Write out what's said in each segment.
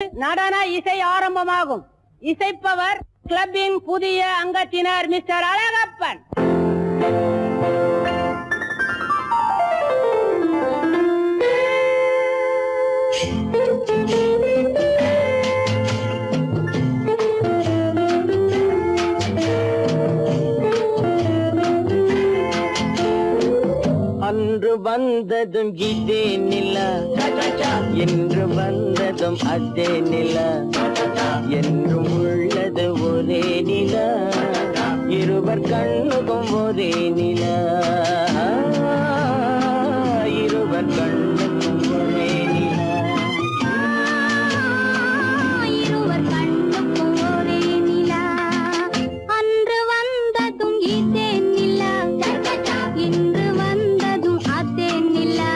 நடன இசை ஆரம்பமாகும். இசைப்பவர் கிளப்பின் புதிய அங்கத்தினர் மிஸ்டர் அழகப்பன். அன்று வந்ததும் இதே நிலா, என்று வந்ததும் அதே நிலா, என்றும் உள்ளது ஒரே நிலா, இருவர் கண்ணுக்கும் ஒரே நிலா, இருவர் கண்ணுக்கும் ஒரே நிலா, இருவர் கண்ணுக்கும் ஒரே நிலா. அன்று வந்ததும் இதே நிலா, இன்று வந்ததும் அதே நிலா,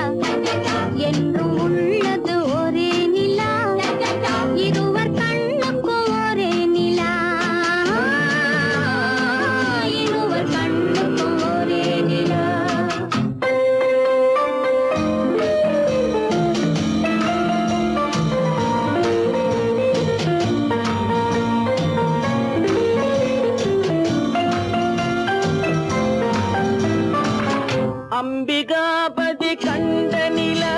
என்றும் உள்ளது ஒரே நிலா, இருவர் கண்ணுக்கும் ஒரே நிலா, இருவர் கண்ணுக்கும் ஒரே நிலா. அம்பிகாபதி கண்ட நிலா,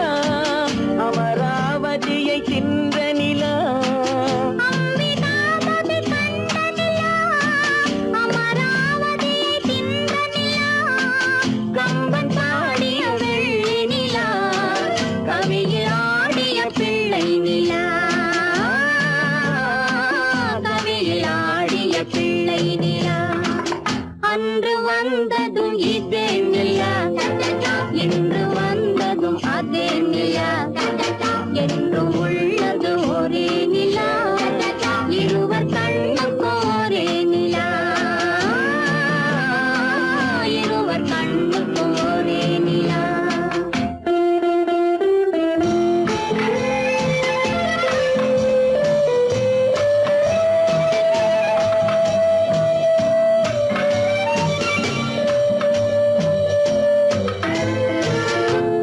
அமராவதியை தின்ற நிலா, அம்பிகாபதி கண்ட நிலா, அமராவதியை தின்ற நிலா, கம்பன் பாடிய வெள்ளி நிலா, கவியில் ஆடிய பிள்ளை நிலா, கவியில் ஆடிய பிள்ளை நிலா. அன்று வந்ததும் இதே நிலா, இன்று வந்ததும் அதே நிலா, என்றும் உள்ளது ஒரே நிலா, இருவர் கண்ணுக்கும் ஒரே நிலா, இருவர் கண்ணுக்கும் ஒரே நிலா.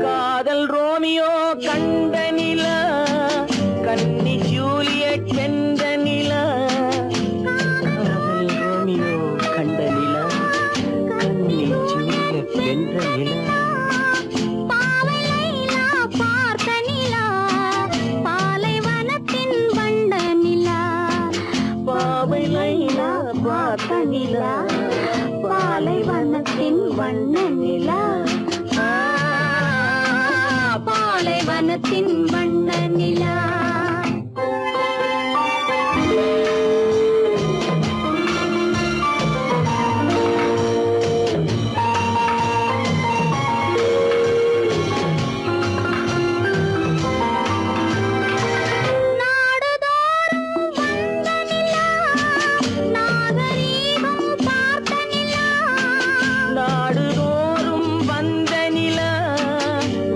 காதல் ரோமியோ கண்ட நிலா, கன்னி ஜூலியட் வென்ற நிலா, காதல் ரோமியோ கண்ட நிலா, கன்னி ஜூலியட் வென்ற நிலா. பாவை லைலா பார்த்த நிலா, பாலைவனத்தின் வண்ண நிலா, பாவை லைலா பார்த்த நிலா, பாலைவனத்தின் வண்ண நிலா, பாலைவனத்தின் வண்ண நிலா. நாடுதோறும் வந்த நிலா, நாகரீகம் பார்த்த நிலா, நாடுதோறும் வந்த நிலா,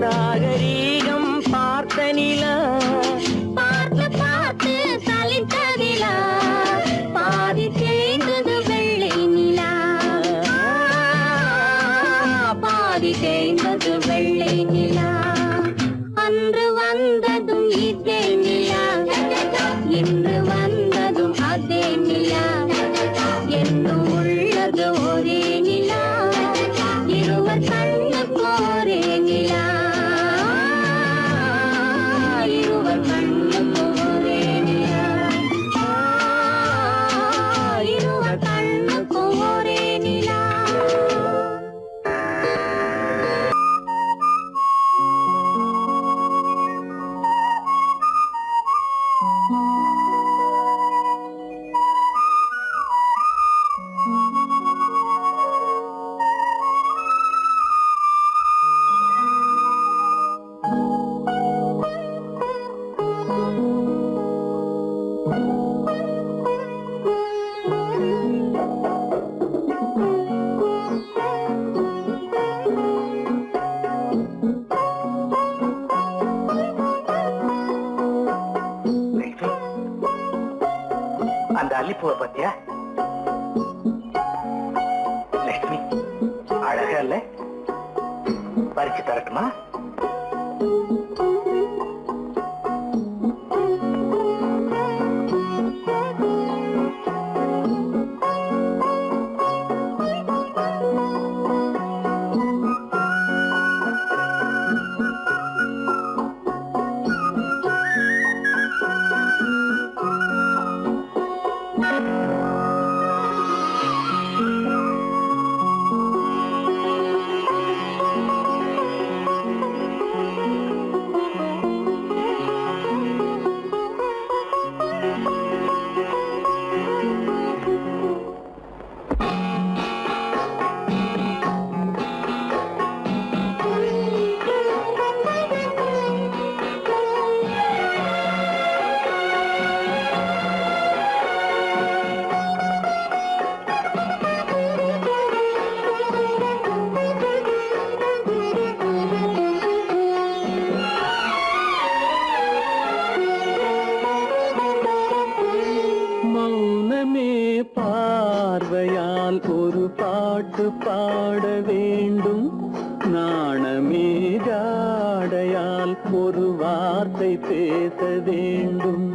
நாகரீகம் பார்த்த நிலா, பார்த்து பார்த்து சலித்த நிலா, பாதி தேய்ந்தது வெள்ளை நிலா, பாதி தேய்ந்தது வெள்ளை நிலா. அன்று வந்ததும் இதே நிலா, இன்று வந்ததும் அதே நிலா, என்றும் உள்ளது ஒரே நிலா, இருவர் கண்ணுக்கும் ஒரே நிலா, இருவர் கண்ணுக்கும் ஒரே நிலா, இருவர் கண்ணுக்கும் ஒரே நிலா. அந்த அல்லிப்பூவை பத்தியா லட்சுமி? அழகா இல்ல? பறிச்சு தரட்டுமா? பாட வேண்டும். நாணமே ஜாடையால் ஒரு வார்த்தை பேச வேண்டும்.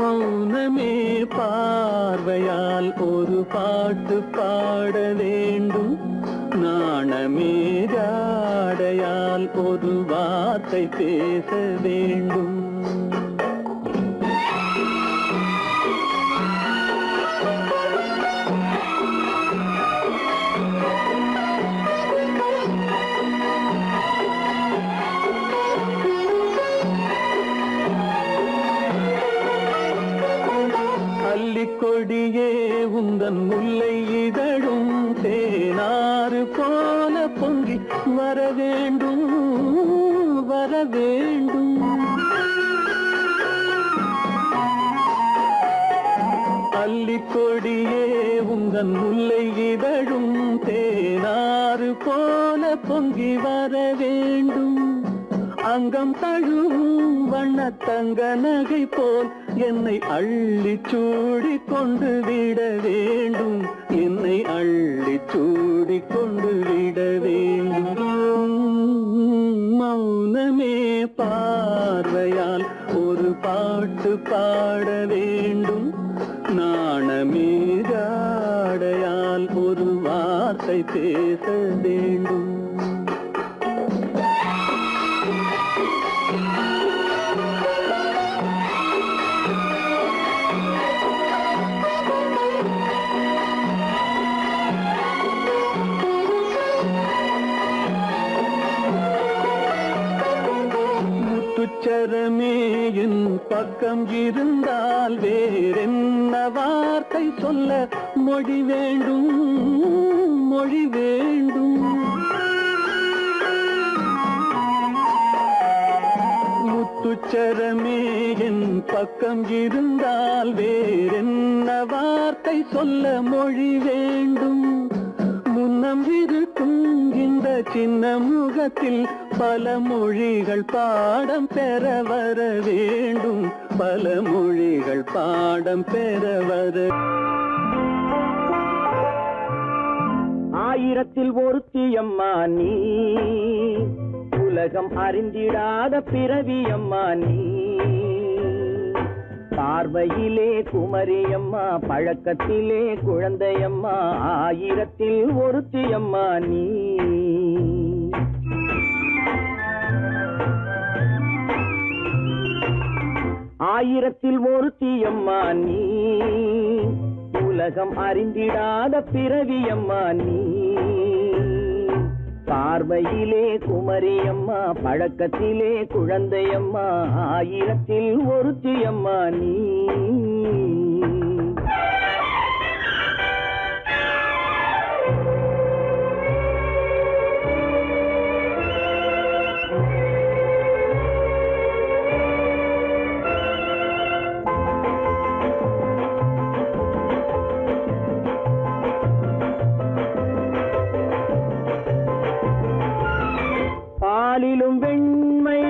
மௌனமே பார்வையால் ஒரு பாட்டு பாட வேண்டும். நாணமே ஜாடையால் ஒரு வார்த்தை பேச வேண்டும். கொடியே உந்தன் முல்லை இதழும் தேனாறு போல பொங்கி வர வேண்டும், வர வேண்டும். அல்லிக்கொடியே உந்தன் முல்லை இதழும் தேனாறு போல பொங்கி வர வேண்டும். அங்கம் தழுவும் வண்ணத்தங்க நகை போல் என்னை அள்ளி சூடி கொண்டு விட வேண்டும். என்னை அள்ளி சூடி கொண்டு விட வேண்டும். மௌனமே பார்வையால் ஒரு பாட்டு பாட வேண்டும். நாணமே ஜாடையால் ஒரு வார்த்தை பேச வேண்டும். முத்துச்சரமே என் பக்கம் இருந்தால் வேறென்ன வார்த்தை சொல்ல மொழி வேண்டும், மொழி வேண்டும். முத்துச்சரமே என் பக்கம் இருந்தால் வேறென்ன வார்த்தை சொல்ல மொழி வேண்டும். முன்னம் இருக்கும் இந்த சின்ன முகத்தில் பல மொழிகள் பாடம் பெற வர வேண்டும். பல மொழிகள் பாடம் பெற வர. ஆயிரத்தில் ஒருத்தியம்மா நீ, உலகம் அறிந்திடாத பிறவியம்மா நீ. பார்வையிலே குமரியம்மா, பழக்கத்திலே குழந்தையம்மா. ஆயிரத்தில் ஒருத்தியம்மா நீ. ஆயிரத்தில் ஒருத்தியம்மா நீ, உலகம் அறிந்திடாத பிறவியம்மா நீ. பார்வையிலே குமரியம்மா, பழக்கத்திலே குழந்தையம்மா. ஆயிரத்தில் ஒருத்தியம்மா நீ. பாலிலும் வெண்மை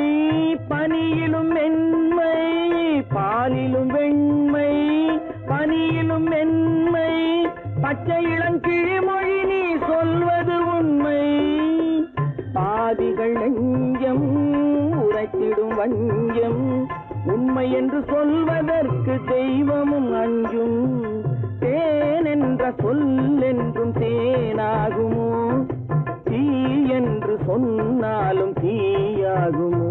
பனியிலும் மென்மை, பாலிலும் வெண்மை பனியிலும் மென்மை. பச்சை இளங்கிழிமொழி நீ சொல்வது உண்மை. பாதிகள் நெஞ்சம் உரைத்திடும் வஞ்சம். உண்மை என்று சொல்வதற்கு தெய்வமும் அஞ்சும். தேன் என்ற சொல் என்றும் தேனாகுமோ? தீ என்று சொன்னாலும் தீயாகுமோ?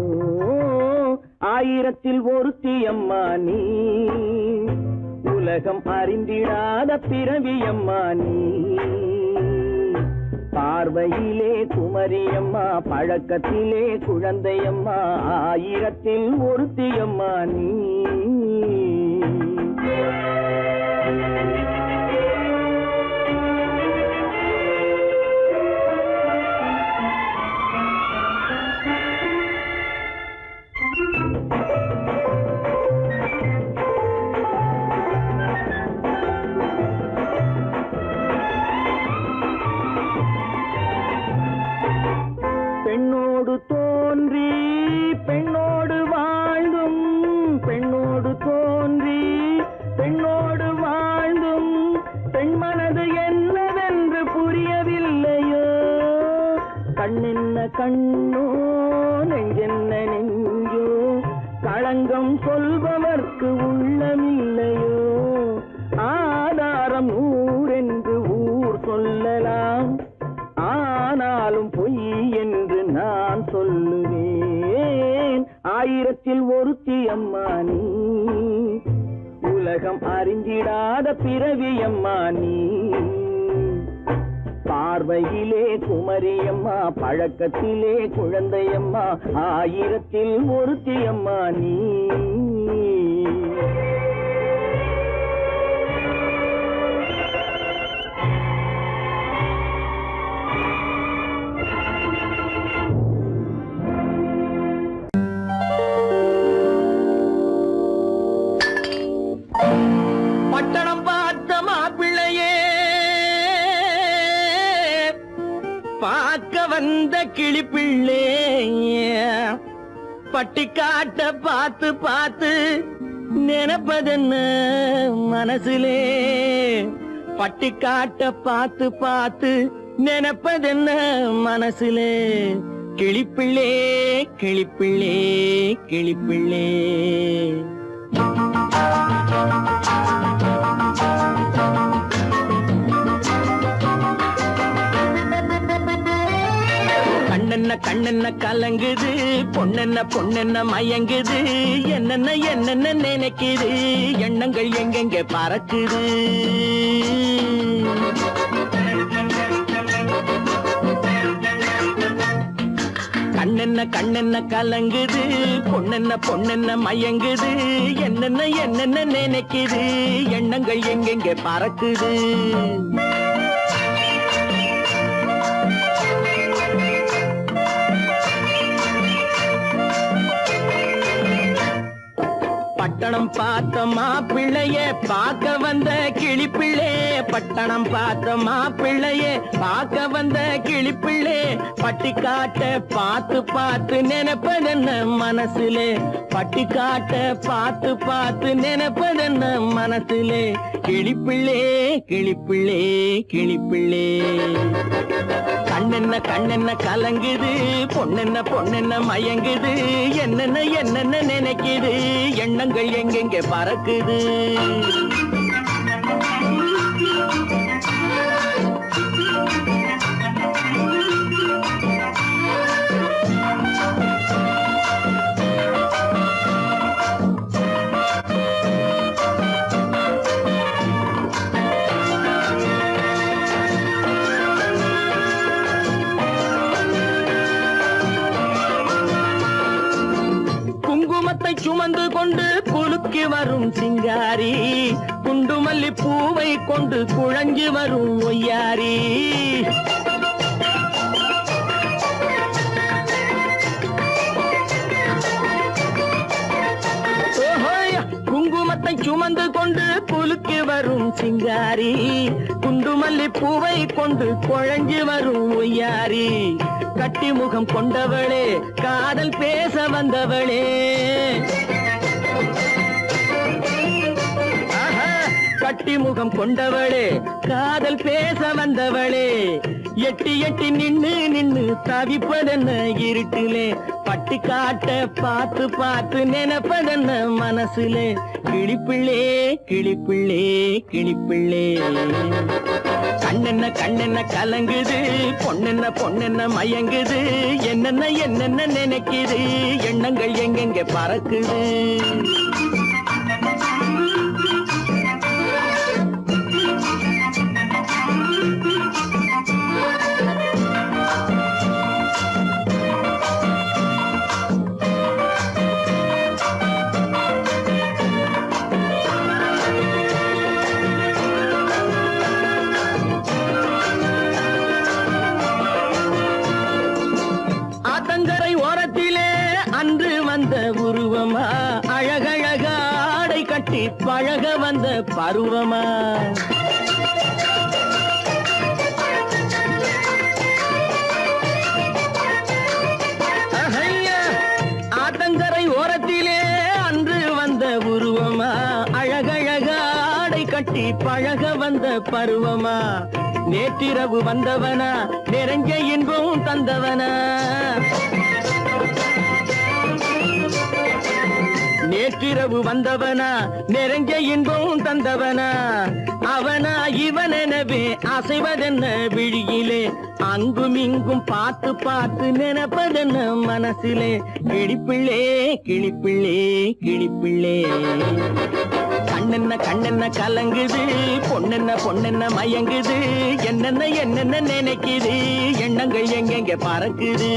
ஆயிரத்தில் ஒருத்தியம்மா நீ, உலகம் அறிந்திடாத பிறவியம்மா நீ. பார்வையிலே குமரியம்மா, பழக்கத்திலே குழந்தையம்மா. ஆயிரத்தில் ஒருத்தியம்மா நீ. பெண்ணோடு தோன்றி பெண்ணோடு வாழ்ந்தும், பெண்ணோடு தோன்றி பெண்ணோடு வாழ்ந்தும் களங்கம் சொல்பவர்க்கு உள்ளமில்லையோ ஆதாரம் ஊரென்று ஊர் சொல்லலாம் ஆனாலும் பொய் என்று நான் சொல்லுவேன் ஆயிரத்தில் ஒருத்தி அம்மா நீ உலகம் அறிந்திடாத பிறவி அம்மா நீ பார்வையிலே குமரியம்மா பழக்கத்திலே குழந்தையம்மா ஆயிரத்தில் ஒருத்தி அம்மா நீ பட்டணம் பார்த்த மாப்பிள்ளையே பார்க்க வந்த கிளிப்பிள்ளே பட்டிக்காட்ட பார்த்து பார்த்து நினைப்பதென்ன மனசுலே பட்டிக்காட்ட பார்த்து பார்த்து நினைப்பதென்ன மனசுலே கிளிப்பிள்ளே கிளிப்பிள்ளே கிளிப்பிள்ளே கண்ணென்ன கலங்குது பொண்ணென்ன மயங்குது என்னென்ன நினைக்குது எண்ணங்கள் எங்கெங்க பறக்குது கண்ணென்ன கலங்குது பொண்ணென்ன மயங்குது என்னென்ன நினைக்குது எண்ணங்கள் எங்கெங்க பறக்குது பட்டணம் பார்த்த மாப்பிள்ளைய பார்க்க வந்த கிளிப்பிள்ளே பட்டணம் பார்த்த மாப்பிள்ளைய பார்க்க வந்த கிளிப்பிள்ளே பட்டிக்காட்ட பார்த்து பார்த்து நினைப்பதென்ன மனசுலே பட்டிக்காட்ட பார்த்து பார்த்து நினைப்பதென்ன மனசுலே கிளிப்பிள்ளே கிளிப்பிள்ளே கிளிப்பிள்ளே கண்ணென்ன கலங்குது பொண்ணென்ன மயங்குது என்னென்ன நினைக்குது எண்ணங்கள் எங்கெங்க பறக்குது சுமந்து கொண்டு குலுக்கி வரும் சிங்காரி குண்டுமல்லி பூவை கொண்டு குழஞ்சி வரும் ஒய்யாரி குங்குமத்தை சுமந்து கொண்டு குலுக்கி வரும் சிங்காரி குண்டுமல்லி பூவை கொண்டு குழஞ்சி வரும் ஒய்யாரி கட்டி முகம் கொண்டவளே காதல் பேச வந்தவளே கட்டி முகம் கொண்டவளே காதல் பேச வந்தவளே எட்டி நின்னு தவிப்பதென்ன இருட்டிலே பட்டி காட்ட பார்த்து பார்த்து நினைப்பதென்ன மனசுலே கிளிப்பிள்ளே கிளிப்பிள்ளே கிளிப்பிள்ளே கண்ணென்ன கலங்குது பொண்ணென்ன மயங்குது என்னென்ன நினைக்குது எண்ணங்கள் எங்கெங்க பறக்குது உருவமா அழகழக ஆடை கட்டி பழக வந்த பருவமா ஆத்தங்கரை ஓரத்திலே அன்று வந்த உருவமா அழகழக ஆடை கட்டி பழக வந்த பருவமா நேற்றிரவு வந்தவனா நிறைஞ்ச இன்பம் தந்தவனா நேற்றிரவு வந்தவனா நெருங்க இன்பம் தந்தவனா அவனா இவனெனவே அசைவதென்ன விழியிலே அங்கும் இங்கும் பார்த்து பார்த்து நினைப்பதென்ன மனசிலே கிளிப்பிள்ளே கிளிப்பிள்ளே கிளிப்பிள்ளே கண்ணென்ன கலங்குது பொண்ணென்ன மயங்குது என்னென்ன நினைக்குது எண்ணங்கள் எங்கெங்க பறக்குது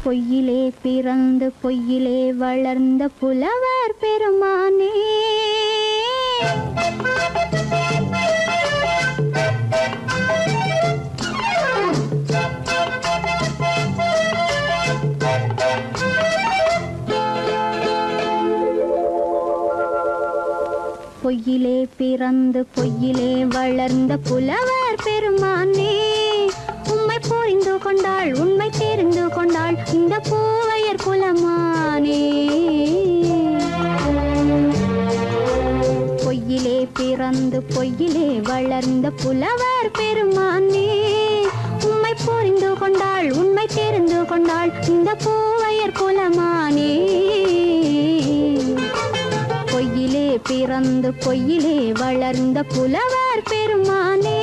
பொய்யிலே பிறந்து பொய்யிலே வளர்ந்த புலவர் பெருமானே பொய்யிலே பிறந்து பொய்யிலே வளர்ந்த புலவர் பெருமானே உம்மை புரிந்து கொண்டாள் உண்மை தெரிந்து கொண்டாள் இந்த பூவையர் குலமானே பொய்யிலே பிறந்து பொய்யிலே வளர்ந்த புலவர் பெருமானே உம்மை புரிந்து கொண்டாள் உண்மை தெரிந்து கொண்டாள் இந்த பூவையர் குலமானே பொய்யிலே பிறந்து பொய்யிலே வளர்ந்த புலவர் பெருமானே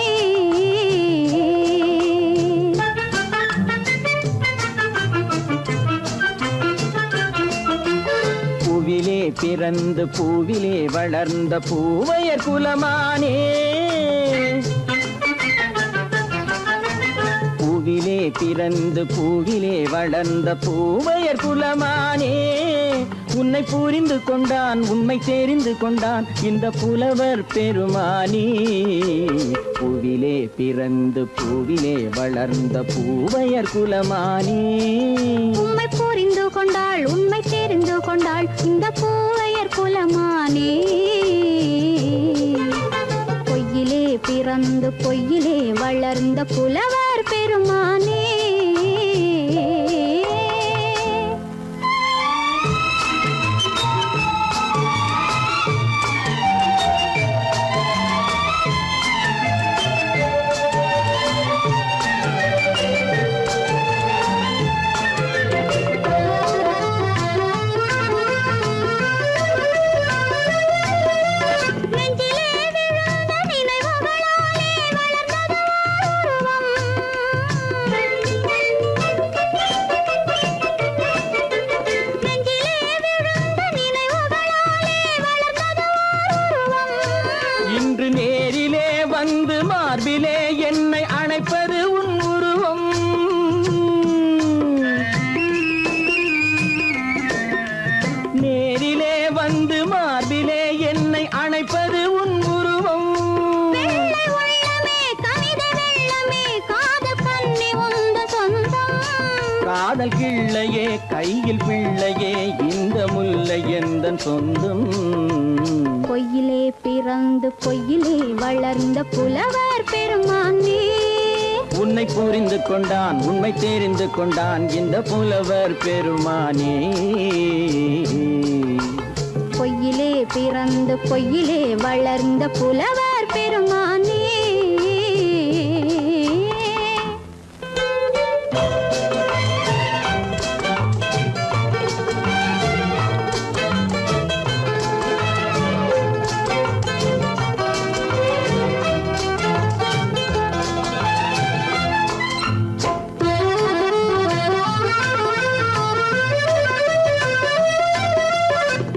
பூவிலே பிறந்து பூவிலே வளர்ந்த பூவையர் குலமானே பூவிலே பிறந்து பூவிலே வளர்ந்த பூவையர் குலமானே உன்னை புரிந்து கொண்டான் உண்மை தெரிந்து கொண்டான் இந்த புலவர் பெருமானே பூவிலே பிறந்து பூவிலே வளர்ந்த பூவையர் குலமானே உம்மை புரிந்து கொண்டாள் உண்மை தெரிந்து கொண்டாள் இந்த பூவையர் குலமானே பொய்யிலே பிறந்து பொய்யிலே வளர்ந்த புலவர் பெருமானே இன்று நேரிலே வந்து மார்பிலே என்னை அணைப்பது உன் உருவம் நேரிலே வந்து மார்பிலே என்னை அணைப்பது உன் உருவம் காதல் கிள்ளையே கையில் பிள்ளையே இந்த முல்லை எந்தன் சொந்தம் பொய்யிலே பிறந்து பொய்யிலே வளர்ந்த புலவர் பெருமானே உன்னை புரிந்து கொண்டான் உண்மை தெரிந்து கொண்டான் இந்த புலவர் பெருமானே பொய்யிலே பிறந்து பொய்யிலே வளர்ந்த புலவர் பெருமானே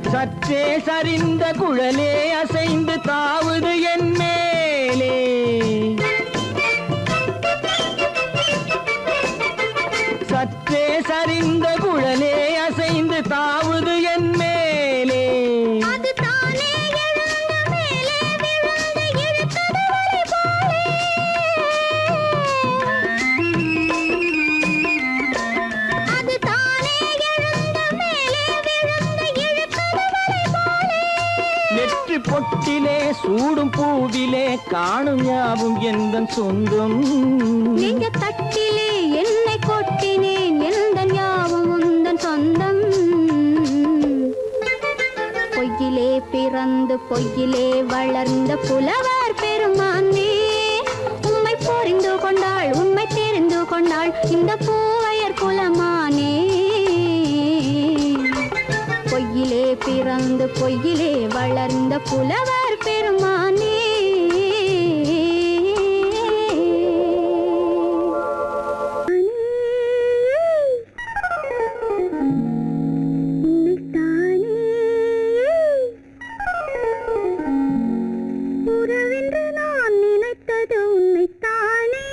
சற்றே சரிந்த குழலே அசைந்து தாவுது என் மேலே சற்றே சரிந்த குழலே அசைந்து தாவுது என் மேலே அது தானே எழுந்த மேலே விழுந்து இழுத்தது வழி போலே அது தானே எழுந்த மேலே விழுந்து இழுத்தது வழி போலே நெற்றி பொட்டிலே சூடும் பூவிலே காணும் யாவும் எந்தன் சொந்தம் நெஞ்ச தட்டிலே என்னை கொட்டினேன் எந்தன் யாவும் உந்தன் சொந்தம் பொய்யிலே பிறந்து பொய்யிலே வளர்ந்த புலவர் பெருமானே உம்மை புரிந்து கொண்டாள் உண்மை தெரிந்து கொண்டாள் இந்த பூவையர் குலமானே பொய்யிலே வளர்ந்த புலவர் பெருமானே உறவென்று நான் நினைத்தது உன்னைத்தானே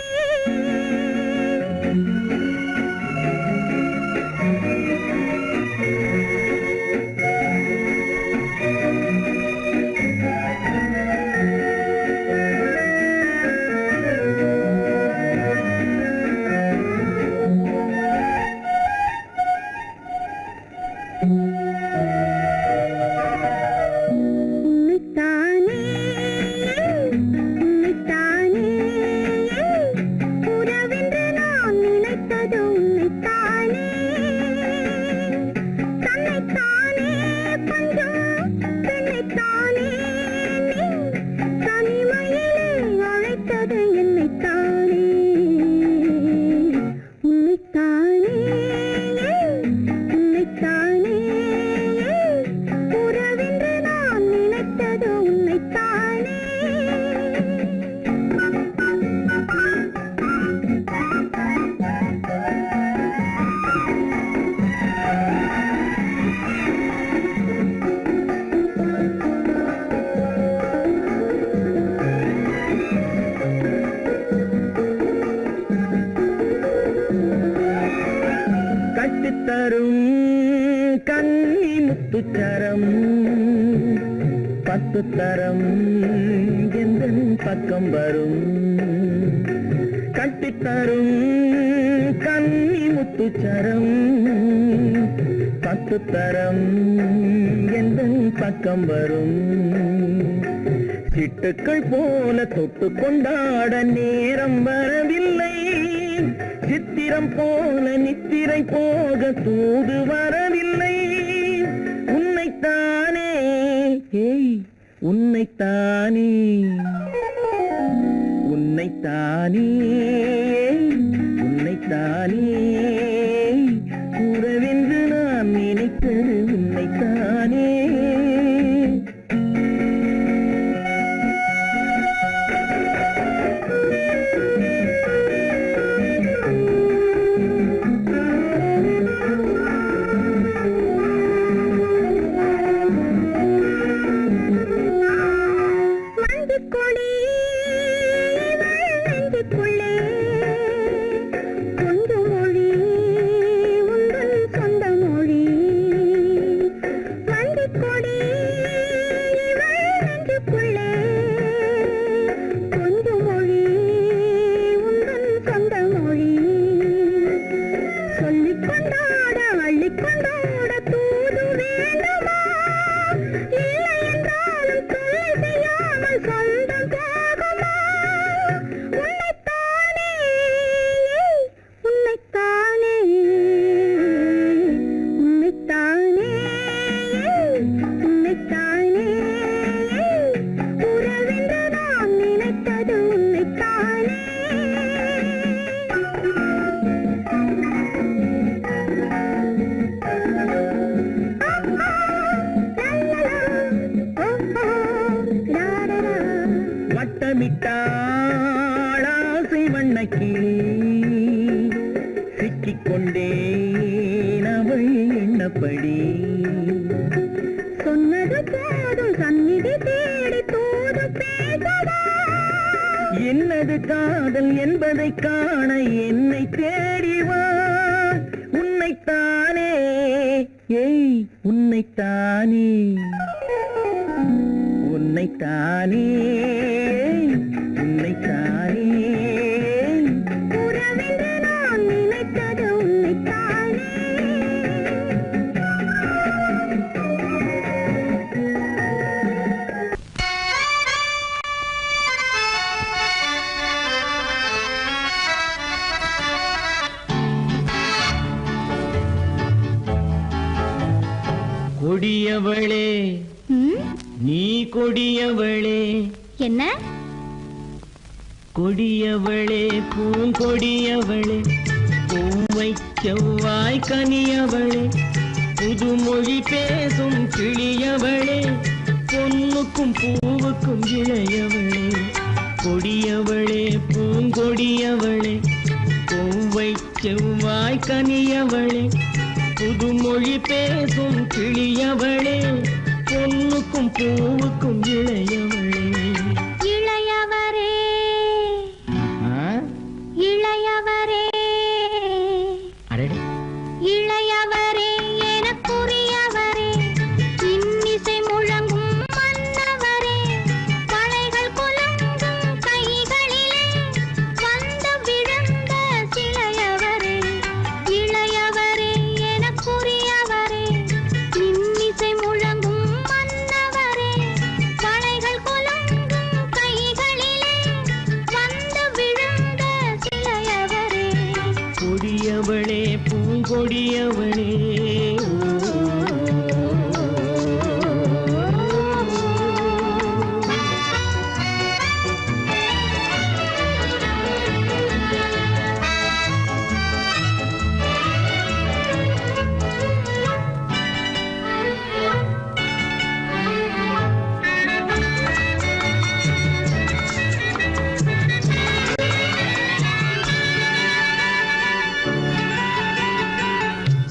கட்டித்தரும் கன்னி முத்துச்சரம் 10 தரம் எந்தன் பக்கம் வரும் கட்டித்தரும் கன்னி முத்துச்சரம் 10 தரம் எந்தன் பக்கம் வரும் சிட்டுக்கள் போல தொட்டு கொண்டாட நேரம் வரவில்லை சித்திரம் போல நித்திரை போக தூது வரவில்லை உன்னைத்தானே ஏய் உன்னைத்தானே உன்னைத்தானே உன்னைத்தானே கூறவென்று நான் நினைத்தது உன்னைத்தானே வட்டமிட்டாளாசை வண்ணக்கிளி சிக்கிக்கொண்டேன் அவள் எண்ணப்படி சொன்னது போதும் சந்நிதி தேடி தூது பேசவா என்னது காதல் என்பதை காண என்னை தேடிவா உன்னைத்தானே ஏய் உன்னைத்தானே உன்னைத்தானே உன்னைத்தானே உறவென்று நான் நினைத்தது உன்னைத்தானே கொடியவளே நீ கொடியவளே என்ன கொடியவளே பூங்கொடியவளே பூவை செவ்வாய் கனியவளே புதுமொழி பேசும் கிளியவளே, பொன்னுக்கும் பூவுக்கும் இளையவளே, கொடியவளே பூங்கொடியவளே, பூவை செவ்வாய் கனியவளே, புதுமொழி பேசும் கிளியவளே, பொன்னுக்கும் பூவுக்கும் இளையவளே. இளையவரே இளையவரே அடடே, இளையவரே எனக்குரியவரே, இன்னிசை முழங்கும் மன்னவரே, வளைகள் குலுங்கும் கைகளிலே வந்து விழுந்த சிலையவரே. இளையவரே எனக்குரியவரே, இன்னிசை முழங்கும் மன்னவரே, வளைகள் குலுங்கும் கைகளிலே வந்து விழுந்த சிலையவரே. கொடியவளே பூங்கொடியவளே,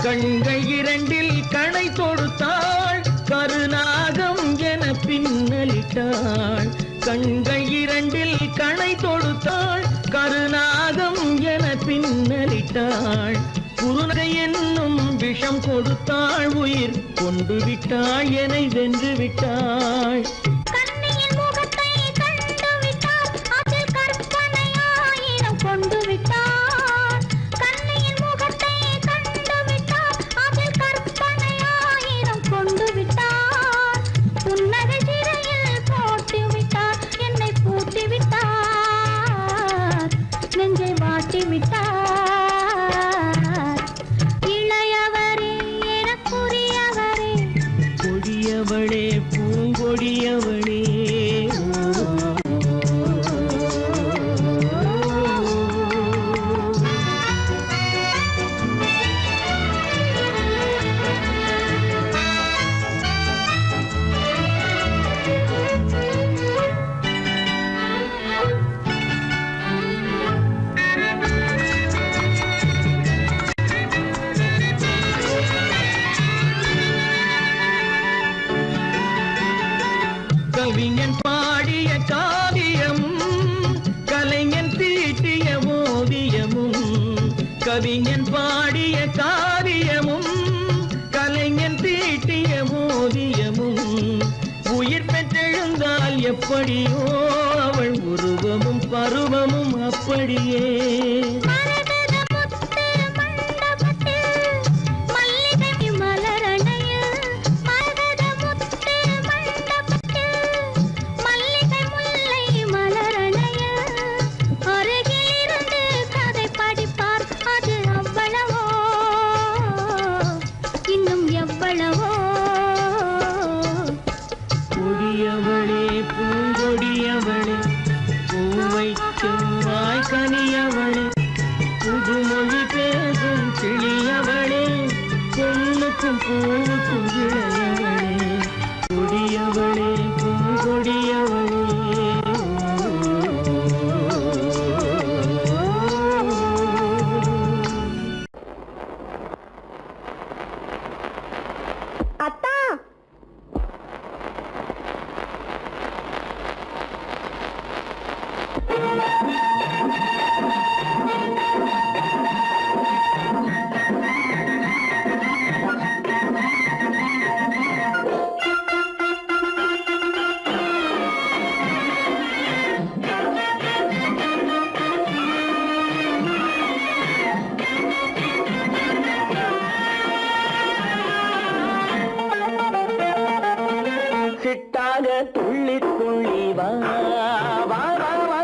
கண்கள் இரண்டில் கணை தொடுத்தாள், கருநாகம் என பின்னலிட்டாள். கண்கள் இரண்டில் கணை தொடுத்தாள், கருநாகம் என பின்னலிட்டாள். குருநகை என்னும் விஷம் கொடுத்தாள், உயிர் கொண்டு விட்டாள், என்னை வென்று விட்டாள். கண்ணியின் முகத்தை கண்டு விட்டார், அதில் கற்பனை ஆயிரம் கொண்டு விட்டார். கண்ணியின் முகத்தை கண்டு விட்டார், அதில் கற்பனை ஆயிரம் கொண்டு விட்டார். புன்னகை சிறையில் போட்டு விட்டார், என்னை பூட்டி விட்டார், நெஞ்சை வாட்டி விட்டார். இளையவரே எனக்குரியவரே, கொடியவளே பூங்கொடியவளே, கவிஞன் பாடிய காவியமும், கலைஞன் தீட்டிய ஓவியமும். கவிஞன் பாடிய காவியமும், கலைஞன் தீட்டிய ஓவியமும். உயிர் பெற்றெழுந்தால் எப்படியோ அவள் உருவமும் பருவமும் அப்படியே. மரகத முத்து மண்டபத்தில் மல்லிகை மலரணையில், மரகத முத்து மண்டபத்தில் மல்லிகை முல்லை மலரணையில், அருகில் இருந்து கதை படிப்பார், அது அவ்வளவோ இன்னும் எவ்வளவோ. கொடியவளே பூங்கொடியவளே, பூவை செவ்வாய் கனியவளே, புதுமொழி பேசும் கிளியவளே, பொன்னுக்கும் பூவுக்கும் இளையவளே, கொடியவளே பூங்கொடியவளே. அத்தா, சிட்டாக துள்ளி துள்ளி வா வா வா வா,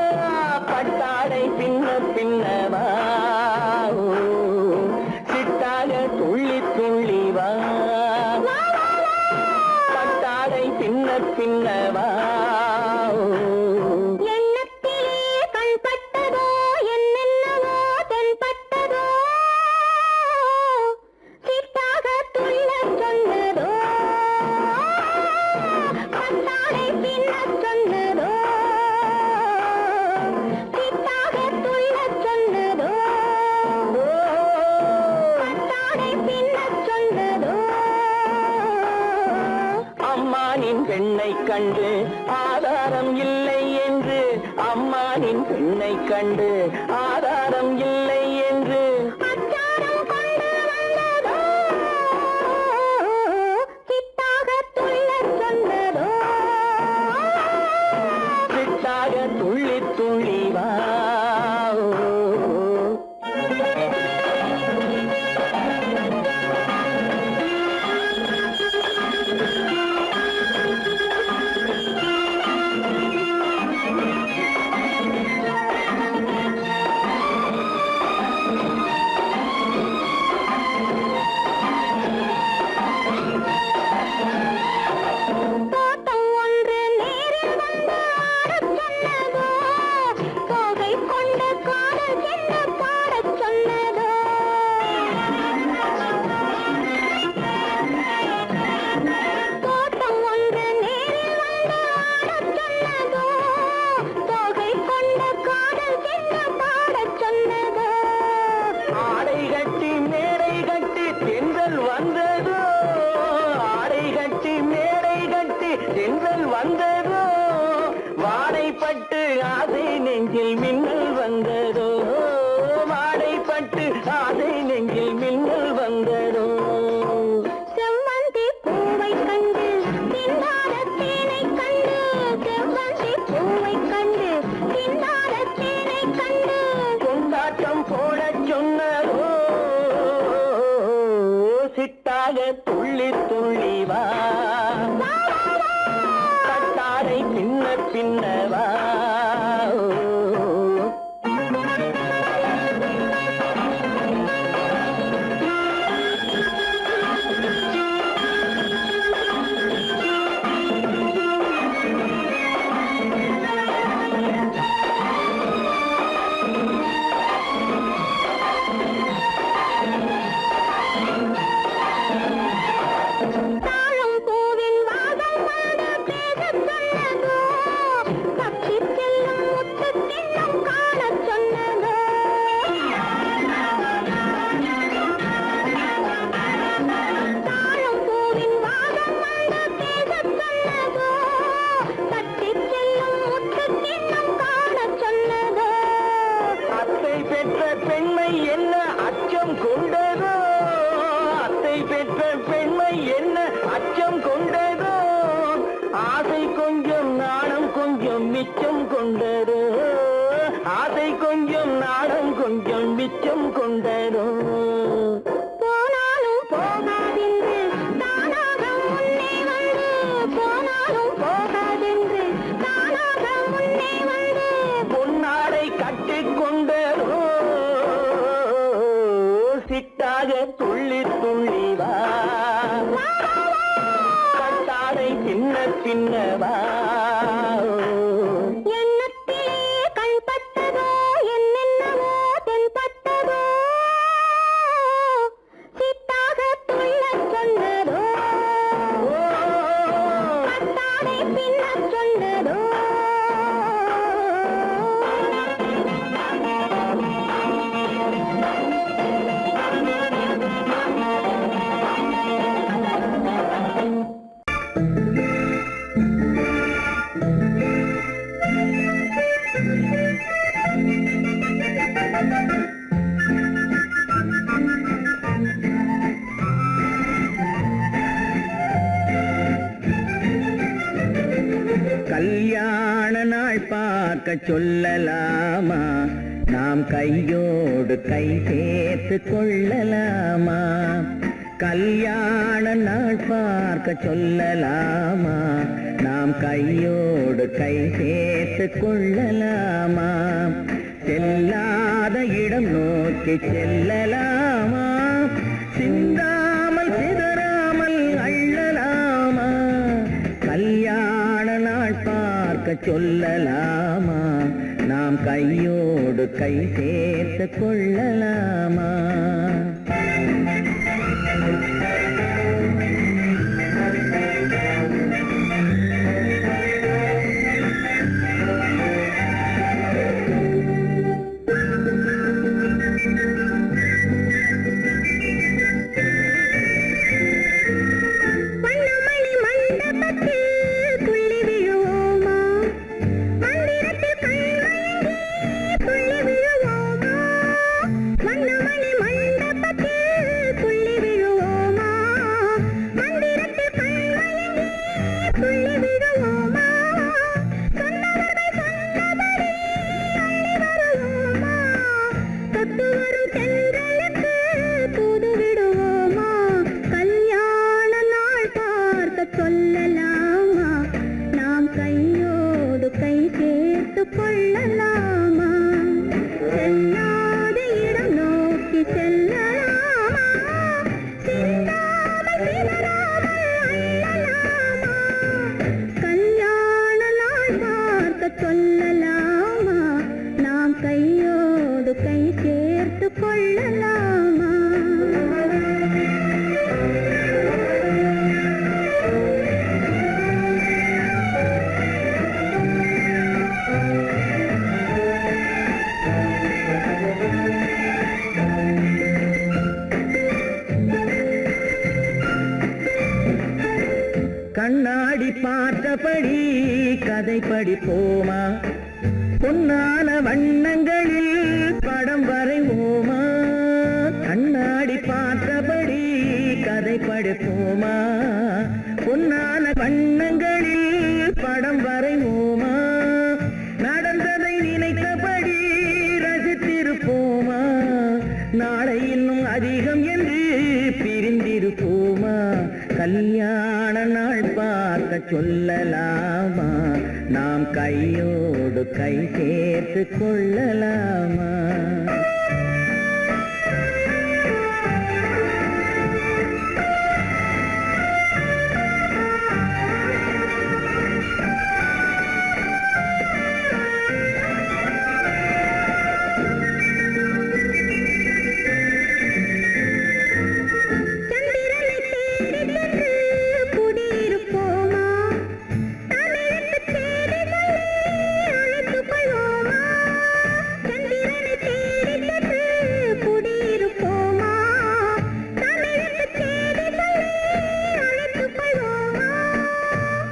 பட்டாடை பின்ன பின்ன வா. ஓ, சிட்டாக துள்ளி துள்ளி வா, பட்டாடை பின்ன பின்ன வா. ஓ, எண்ணத்திலே கண்பட்டதோ என்னென்னவோ தென்பட்டதோ, சிட்டாக துள்ளச் பெண்ணை கண்டு ஆதாரம் இல்லை என்று, அம்மானின் பெண்ணை கண்டு ஆதாரம் இல்லை என்று அச்சாரம் கொண்டு வந்ததோ, சித்தாக துள்ளச் சொன்னதோ. சித்தாக துள்ளி துள்ளி வா. தோட்டம் ஒன்று நேரில் வந்து ஆடச் சொன்னதோ, தோகை கொண்ட காதல் என்ன பாடச் சொன்னதோ. தோட்டம் ஒன்று நேரில் வந்து ஆடச் சொன்னதோ, தோகை கொண்ட காதல் என்ன பாடச் சொன்னதோ. ஆடை கட்டி மேடை கட்டி தென்றல் வந்ததோ, ஆடை கட்டி மேடை கட்டி தென்றல் வந்ததோ, வாடைப்பட்டு ஆசை நெஞ்சில் மின்னல் வந்ததோ, வாடைப்பட்டு ஆசை நெஞ்சில் மின்னல் வந்ததோ. செவ்வந்தி பூவை கண்டு திண்டாட தேனை கண்டு, செவ்வந்தி பூவை கண்டு திண்டாட தேனை கண்டு. கொண்டாட்டம் போடச் சொன்னதோ, சித்தாக துள்ளி துள்ளி வா. கட்டாரை பின்ன பின்ன வா. தாழம் பூவின் வாசம் வந்து பேசச் சொன்னதோ, தப்பிச் செல்லும் முத்துக் கிண்ணம் காணச் சொன்னதோ. தாழம் பூவின் வாசம் வந்து பேசச் சொன்னதோ, தப்பிச் செல்லும் முத்துக் கிண்ணம் காணச் சொன்னதோ. அத்தை பெற்ற பெண்மை என்ன அச்சம் கொண்டதோ, அத்தை பெற்ற பெண்மை என்ன அச்சம் கொண்டதோ, ஆசை கொஞ்சம் நாணம் கொஞ்சம் மிச்சம் கொண்டதோ, ஆசை கொஞ்சம் நாணம் கொஞ்சம் மிச்சம் கொண்டதோ. போனாலும் போகாதென்று தானாக முன்னே வந்து, போனாலும் போகாதென்று தானாக முன்னே வந்து. பொன்னாடை கட்டிக்கொண்டதோ, சித்தாக துள்ளி துள்ளி வா. கட்டாடை பின்ன பின்ன வா. எண்ணத்திலே கண்பட்டதோ, என்னென்னவோ தென்பட்டதோ, சித்தாக துள்ளச் சொன்னதோ, கட்டாடை பின்னச் சொன்னதோ. கல்யாண நாள் பார்க்க சொல்லலாமா, நாம் கையோடு கை சேர்த்து கொள்ளலாமா. கல்யாண நாள் பார்க்க சொல்லலாமா, நாம் கையோடு கை சேர்த்து கொள்ளலாமா. செல்லாத இடம் நோக்கி செல்லலாமா, சிந்தாமல் சிதறாமல் அள்ளலாமா. கல்யாண நாள் பார்க்க சொல்லலாமா, நாம் கையோடு கை சேர்த்து கொள்ளலாமா. வண்ணமணி மண்டபத்தில் கல்யாண நாள் பார்க்க சொல்லலாமா நாம் கையோடு கை சேர்த்து கொள்ளலாமா கண்ணாடி பார்த்தபடி கதை படிப்போமா பொன்னான வண்ணங்களில் படம் வரைவோமா கண்ணாடி பார்த்தபடி கதை படிப்போமா பொன்னான வண்ணங்களில் படம் வரைவோமா நடந்ததை நினைத்தபடி ரசித்திருப்போமா நாளை இன்னும் அதிகம் என்று பிரிந்திருப்போமா கல்யாண நாள் பார்க்க சொல்லலாமா நாம் கையோடு கை சேர்த்து கொள்ளலாமா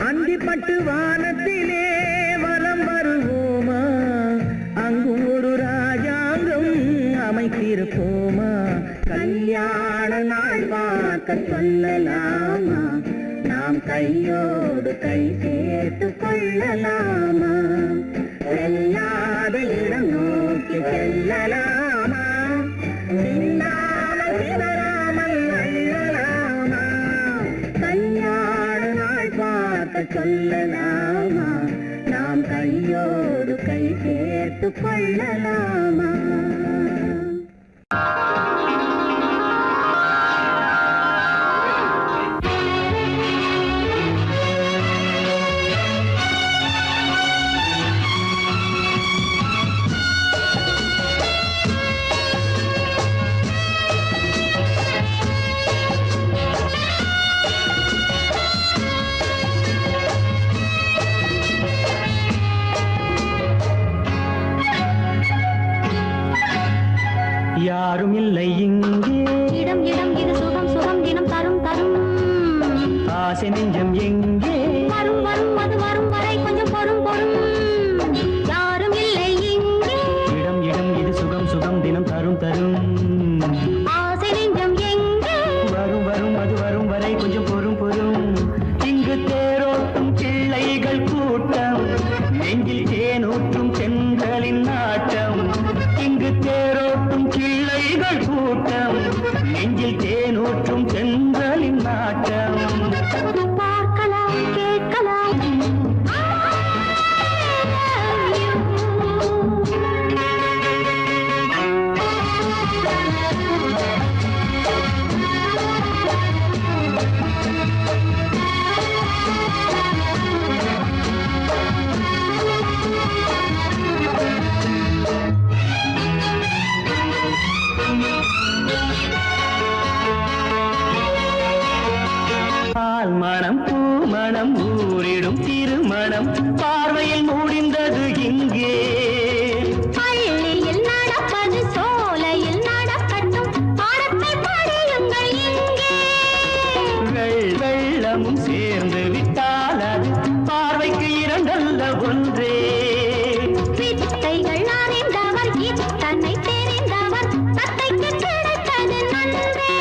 அந்திப்பட்டு வானத்திலே வலம் வருவோமா அங்கும் ஒரு ராஜாங்கம் அமைத்திருப்போமா கல்யாண நாள் பார்க்க சொல்லலாமா நாம் கையோடு கை சேர்த்து கொள்ளலாமா செல்லாத இடம் நோக்கி செல்லலாமா சிந்தாமல் சிதறாமல் அள்ளலாமா கல்யாண நாள் பார்க்க சொல்லலாமா நாம் கையோடு கை சேர்த்து கொள்ளலாமா யாரும் இல்லை இங்கே இடம் இடம் இது சுகம் சுகம் தினம் தரும் தரும் ஆசை நெஞ்சம் எங்கே வரும் வரும் அது வரும் வரை கொஞ்சம் பொறும் பொறும் யாரும் இல்லை இங்கே இடம் இடம் இது சுகம் சுகம் தினம் தரும் தரும் ஆசை நெஞ்சம் எங்கே வரும் வரும் அது வரும் வரை கொஞ்சம் பொறும் பொறும் இங்கு தேரோட்டும் பிள்ளைகள் கூட்டம் நெஞ்சில் தேனூற்றும் செங்கலின் நாட்டம் இங்கு தேரோட்டும் பிள்ளைகள் கூட்டம் நெஞ்சில் தேனூற்றும் செங்கலின் நாட்டம் பார்க்கலாம் கேட்கலாம் பால் மணம் பூ மணம் ஊரிடும் திருமணம் பார்வையில் முடிந்தது இங்கே பள்ளியில் நடப்பது சோலையில் நடக்கட்டும் பாடத்தை படியுங்கள் இங்கே வெள்ளமும் சேர்ந்து விட்டால் அது பார்வைக்கு இரண்டல்ல ஒன்றே வித்தைகள் அறிந்தவர் இத்தனை தெரிந்தவர் தத்தைக்கு கிடைத்தது நன்றே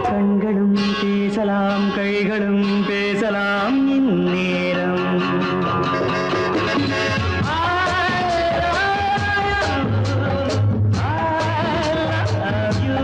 கண்களும் பேசலாம் கைகளும் பேசலாம் இந்நேரம் I love you.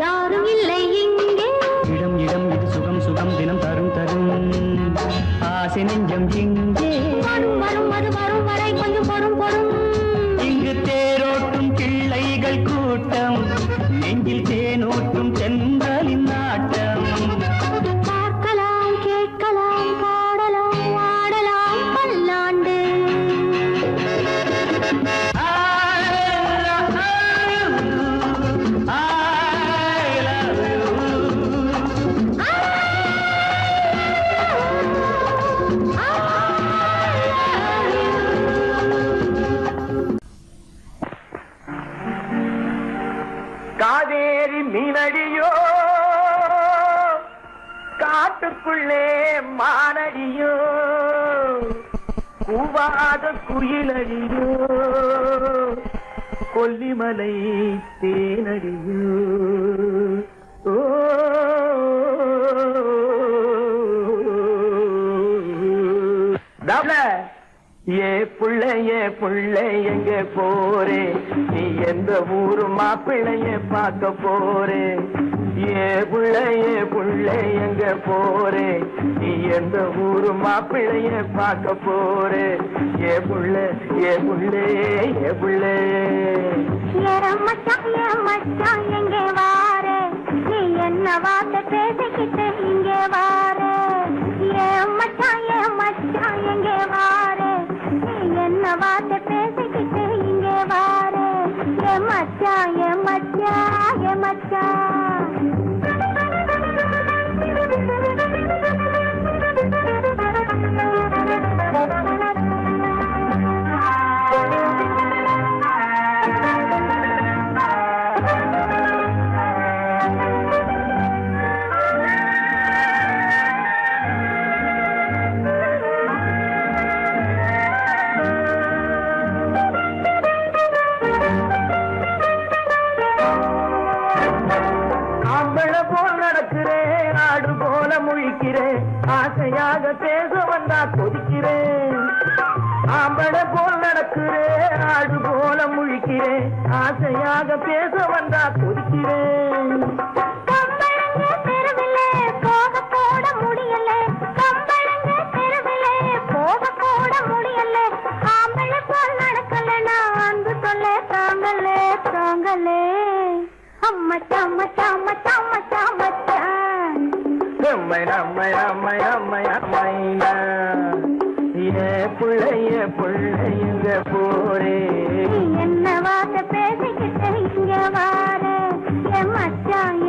யாரும் இல்லை இங்கே இடம் இடம் இது சுகம் சுகம் தினம் தரும் தரும் ஆசை நெஞ்சம் இங்கே வரும் வரும் அது வரும் வரை கொஞ்சம் பொறும் பொறும் இங்கு தேரோட்டும் பிள்ளைகள் கூட்டம் நெஞ்சில் தேனூட்டும் சென்றலின் நாட்டம் பார்க்கலாம் கேட்கலாம் பாடலாம் ஆடலாம் பல்லாண்டு காவேரி மீனடியோ காட்டுக்குள்ளே மானடியோ கூவாத குயிலடியோ கொல்லிமலை தேனடியோ ஓ ஏ புள்ளை எங்க போறே நீ எந்த ஊரு மாப்பிள்ளைய பார்க்க போறே ஏ புள்ளை எங்க போறே நீ எந்த ஊரு மாப்பிள்ளைய பார்க்க போறே ஏ புள்ளை மச்சான் எங்கே வாரே நீ என்ன வார்த்தை பேசிக்கிட்டு இங்கே வாரே மச்சான் எங்கே வாரே நீ என்ன வார்த்தை பேசிக்கிட்டு இங்கே வாரே மச்சான் ஆசையாக பேச வந்தா கொதிக்கிறேன் ஆம்பளை போல் நடக்கிறேன் ஆடு போல முழிக்கிறேன் ஆசையாக பேச வந்தா கொதிக்கிறேன் புள்ளைங்க போரே என்ன வார்த்தை பேசிக்கிட்டு இங்க வாரே மச்சான்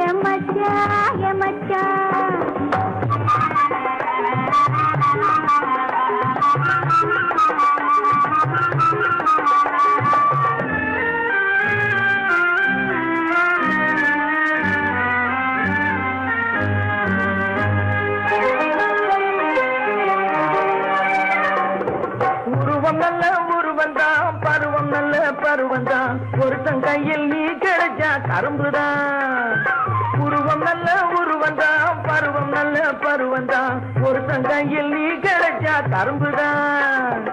பருவந்தான் ஒருத்தன் கையில் நீ கிடைச்சா கரும்புதான் உருவம் நல்ல உருவந்தான் பருவம் நல்ல பருவந்தான் ஒருத்தன் கையில் நீ கிடைச்சா கரும்புதான்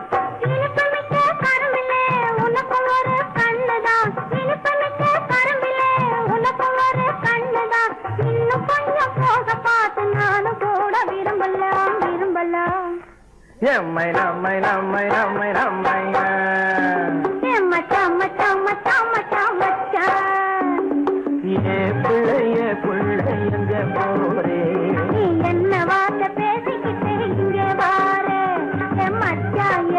எம்மை நம்மை நம்மை நம்மை நம்மை புள்ளைங்க போரே என்ன வார்த்தை பேசிக்கிட்டு இங்க வாரே மச்சான்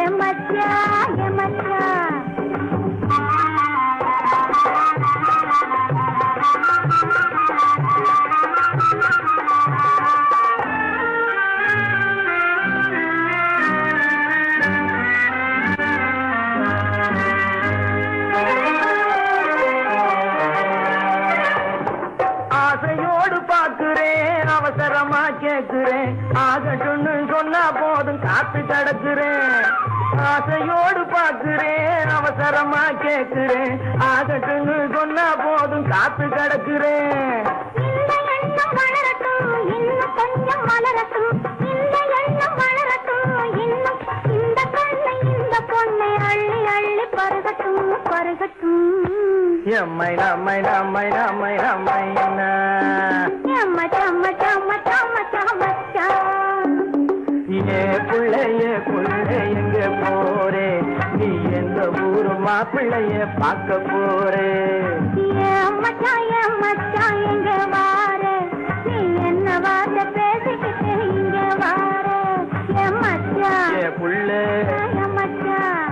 அவசரமா கேட்கிறேன் ஆகட்டும்னு சொன்னா போதும் காத்து கிடக்குறேன் ஆசையோடு பார்க்கிறேன் அவசரமா கேட்கிறேன் ஆகட்டும்னு சொன்னா போதும் காத்து கிடக்குறேன். இந்த எண்ணம் வளரட்டும் இன்னும் கொஞ்சம் வளரட்டும், இந்த எண்ணம் வளரட்டும் இன்னும், இந்த கண்ணை இந்த பொண்ணை அள்ளி அள்ளி பருகட்டும் பருகட்டும். எம்மை நம்மை நம்மை நம்மை நம்மைன்னா மச்சான் மச்சான் மச்சான் மச்சான் மச்சான். ஏ புள்ளைய எங்க போறே, நீ எந்த ஊரு மாப்பிள்ளைய பார்க்க போறே. மச்சான் மச்சான் எங்க வாரு, நீ என்ன வார்த்தை பேசிக்கிட்டு இங்க வாரு. மச்சான் ஏ புள்ள மச்சான்.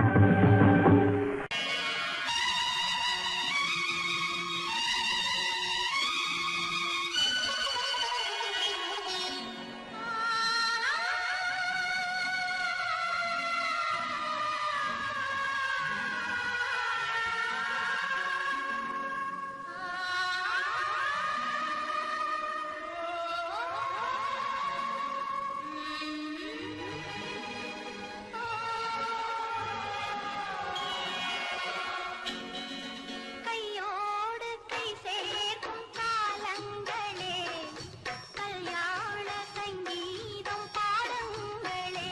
கையோடு கை சேர்க்கும் காலங்களே, கல்யாண சங்கீதம் பாடுங்களே.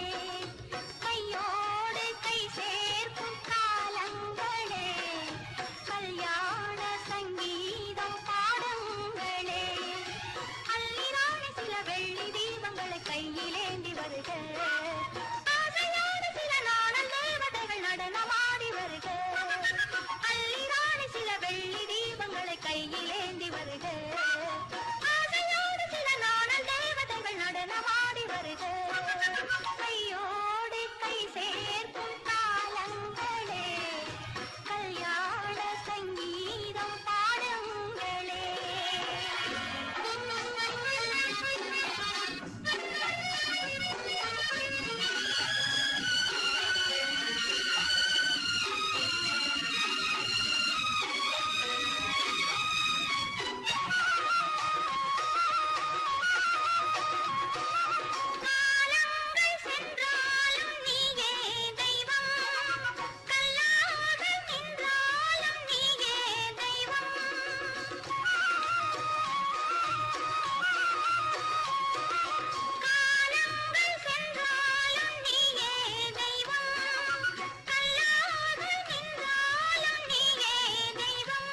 கையோடு கை சேர்க்கும் காலங்களே, கல்யாண சங்கீதம் பாடுங்களே. அள்ளிராணி சில வெள்ளி தீபங்களை கையிலேந்தி வருக, ஆசையோடு சில நாணல் தேவதைகள் நடனமாடி வருக. அள்ளிராணி சில வெள்ளி தீபங்களை கையிலேந்தி வருக, ஆசையோடு சில நாணல் தேவதைகள் நடனமாடி வருக. கையோடு கை சேர்க்கும் காலங்களே, கல்யாண சங்கீதம் பாடுங்களே. காலங்கள் சென்றாலும் நீயே தெய்வம், கல்லாக நின்றாலும் நீயே தெய்வம். காலங்கள் சென்றாலும் நீயே தெய்வம், கல்லாக நின்றாலும் நீயே தெய்வம்.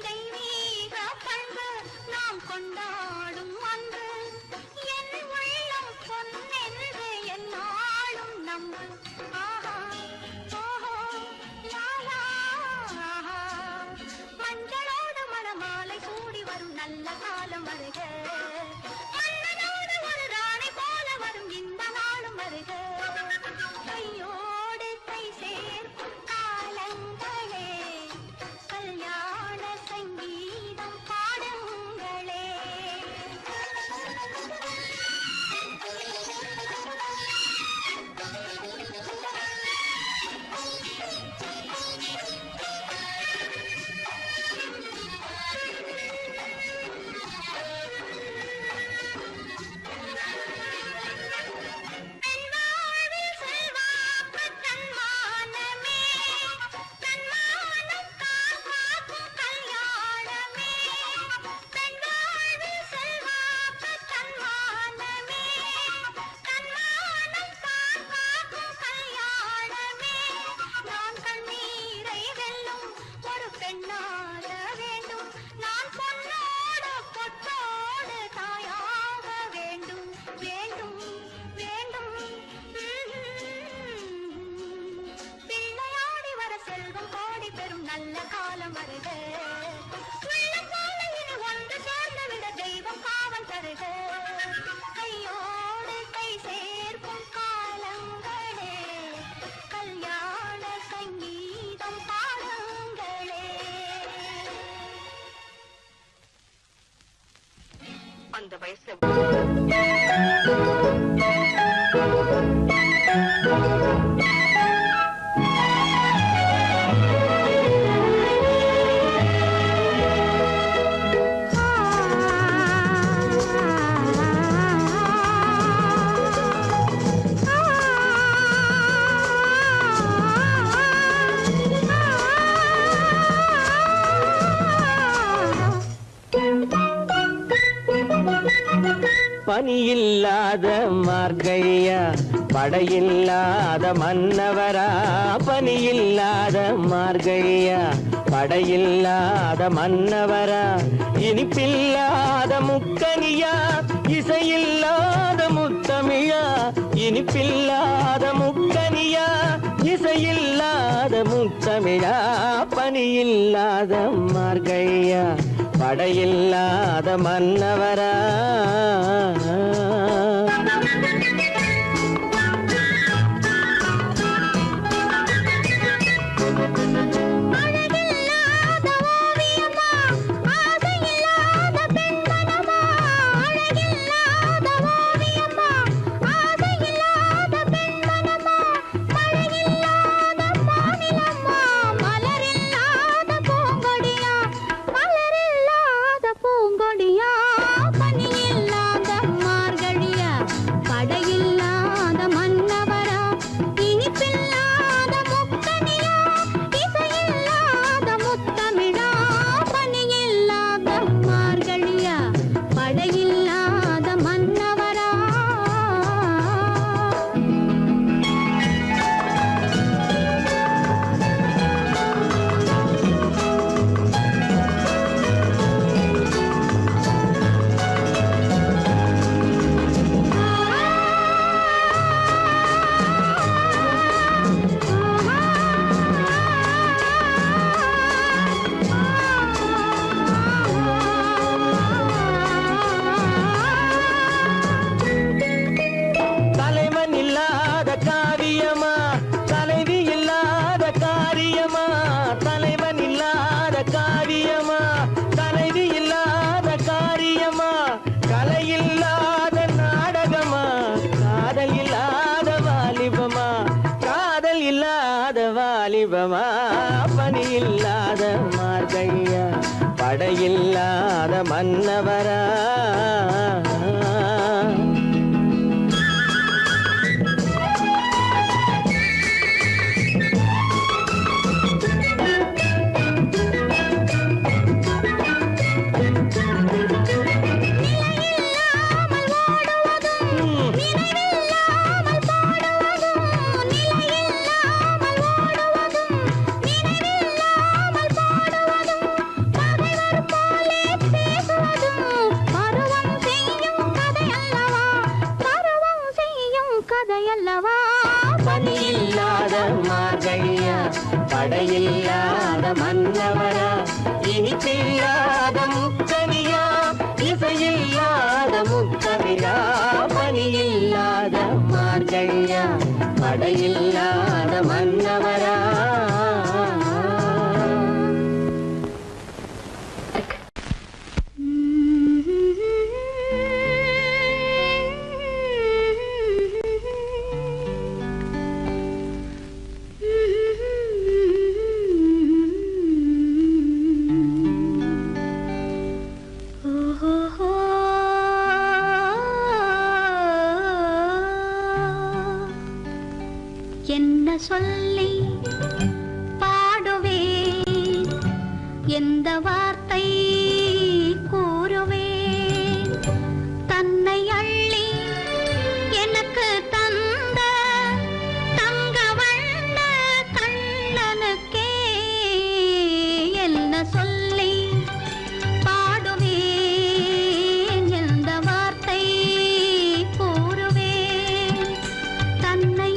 தெய்வீக பண்பு நாம் கொண்டாடும் அன்று, என் உள்ளம் பொன்னென்று என்னாலும் நம்பு. ஆஹா ஓஹோ லாலா, ஆஹா. மஞ்சளோடு மணமாலை சூடி வரும் நல்ல காலம் வருக, மன்னனோடு ஒரு ராணி போல வரும் இந்த நாளும் வருக. கையோடு கை சேர்க்கும் காலங்களே, கல்யாண சங்கீதம் பாடுங்களே. பெண் வாழ்வில் செல்வாக்கு தன்மானமே, தன்மானம் காக்கும் கல்யாணமே. பெண் வாழ்வில் செல்வாக்கு தன்மானமே, தன்மானம் காக்கும் கல்யாணமே. நான் கண்ணீரை வெல்லும் ஒரு பெண்ணாக வேண்டும், நான் பொன்னோடு பொட்டோடு தாயாக வேண்டும் வேண்டும் வேண்டும். பிள்ளையாடி வர செல்வம் கோடி பெறும் நல்ல காலம் வருக, உள்ளம் போல இனி ஒன்று சேர்ந்து விட தெய்வம் காவல் தருக. கையோடு கை சேர்க்கும் காலங்களே, கல்யாண சங்கீதம் பாடுங்களே. அந்த வயசுல ஆ பனியில்லாத மார்கழியா படையில்லாத மன்னவரா பனியில்லாத மார்கழியா படையில்லாத மன்னவரா இனிப்பில்லாத முக்கனியா இசையில்லாத முத்தமிழா இனிப்பில்லாத முக்கனியா இசையில்லாத முத்தமிழா பனியில்லாத மார்கழியா படையில்லாத மன்னவரா பனியில்லாத மார்கழியா படையில்லாத மன்னவரா பனியில்லாத மார்கழியா படையில்லாத மன்னவரா இனிப்பில்லாத முக்கனியா இசையில்லாத முத்தமிழா பனியில்லாத மார்கழியா படையில்லாத மன்னவரா என்ன சொல்லி பாடுவேன் எந்த வார்த்தை கூறுவேன் தன்னை அள்ளி எனக்கு தந்த தங்க வண்ண கண்ணனுக்கே என்ன சொல்லி பாடுவேன் எந்த வார்த்தை கூறுவேன் தன்னை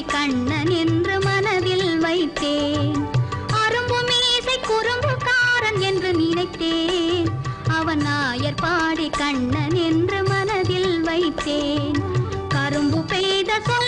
கண்ணன் என்று மனதில் வைத்தேன் அரும்பு மீசை குறும்புக்காரன் என்று நினைத்தேன் அவன் நாயர் பாடி கண்ணன் என்று மனதில் வைத்தேன் கரும்பு சொல்ல